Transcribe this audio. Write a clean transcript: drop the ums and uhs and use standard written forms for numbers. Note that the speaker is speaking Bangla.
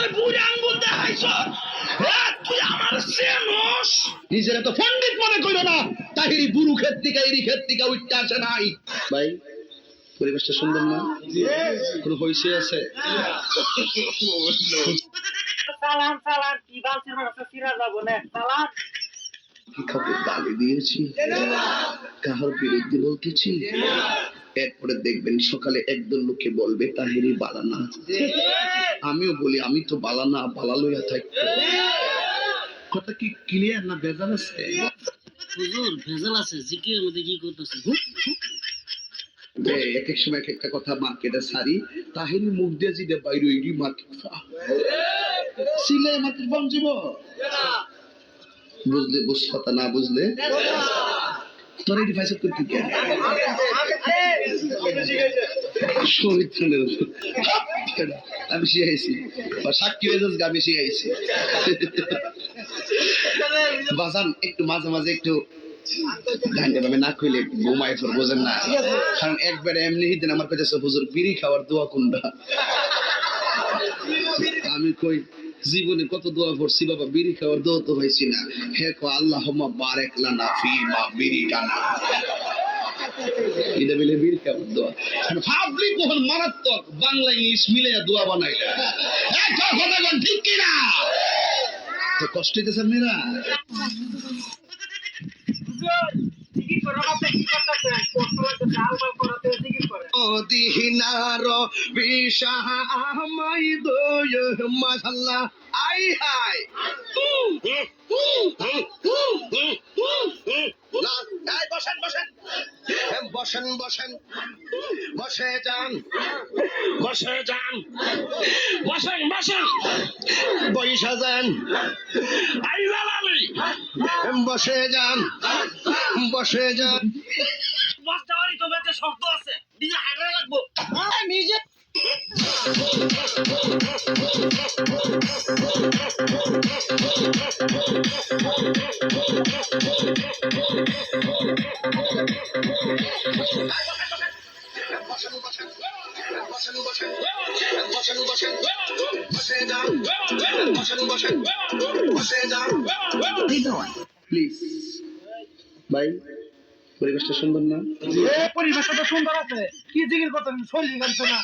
আমার বুড়ি আঙ্গুল দেখাইছ, তুই আমার চেনস? নিজের তো পণ্ডিত মনে করো না। তাহিরি বুড়ু ক্ষেত থেকে এরি ক্ষেত থেকে উঠতে আসে নাই। ভাই পরিবেশটা সুন্দর না? কোনো হইছে আছে? সালাম সালাম কি বালছির মাছ সিরা যাব না সালাম কি খবর গালি দিয়েছি, কাহার বিরুদ্ধে বলতেছি। এরপরে দেখবেন সকালে একদল লোকে বলবে তাহিরি বালানা। আমিও বলি আমি তো বালানা, বালা লইয়া থাকতো। কথা কি ক্লিয়ার না ভেজাল আছে? হুজুর ভেজাল আছে, জিকিরের মধ্যে কি করতেছেন? এক এক সময় এক একটা কথা মার্কেটে সারি, তাহিরি মুখ দিয়ে জিদে বাইরে ইডি মার্কেট সিলে মার্কেট বঞ্চিব। বুঝলে বুঝতা না বুঝলে তোর এটি ফাইসব করতে কে? আমি শিখাইছি, সাক্ষী হয়ে যাস আমি শিখাইছি। বাজান একটু মাঝে মাঝে একটু ভাবে না কইলে ঘুমাই ফের, বোঝেন না? কারণ একবারে এমনি দিন আমার কাছে হুজুর বিড়ি খাওয়ার দোয়া কোনটা। আমি কই জীবনে কত দোয়া করছি বাবা, বিড়ি খাওয়ার দোয়া তো হয়েছি না। হে কো আল্লাহুম্মা বারিক লানা ফিমা বিরিকানা, এটা বলে বিড়ি খাওয়ার দোয়া। ভাবলি কখন মারাত্মক বাংলা ইংলিশ মিলে দোয়া বানাই। কথা কোন ঠিক কিনা? তো কষ্ট হইতেছে মেয়েরা। জিকির করে আপনি কি করতেছেন? কষ্ট লাগতেছে আলবাল করাতে জিকির করে। মদিনার বিশাহ আমায় দয় মাশাআল্লাহ। আই হাই বসেন বসেন বসেন বসেন, বসে যান বসে যান, বসেন বসেন, বৈশা যান। আই লালালি বসে যান বসে যান। মাস্টারই তো বেঁচে শব্দ আছে, নিজে হাইড্রা লাগবো নিজে। প্লিজ ভাই, পরিবেশটা সুন্দর না? পরিবেশটা তো সুন্দর আছে, কি জিকির করতেন শরীর গানছে না।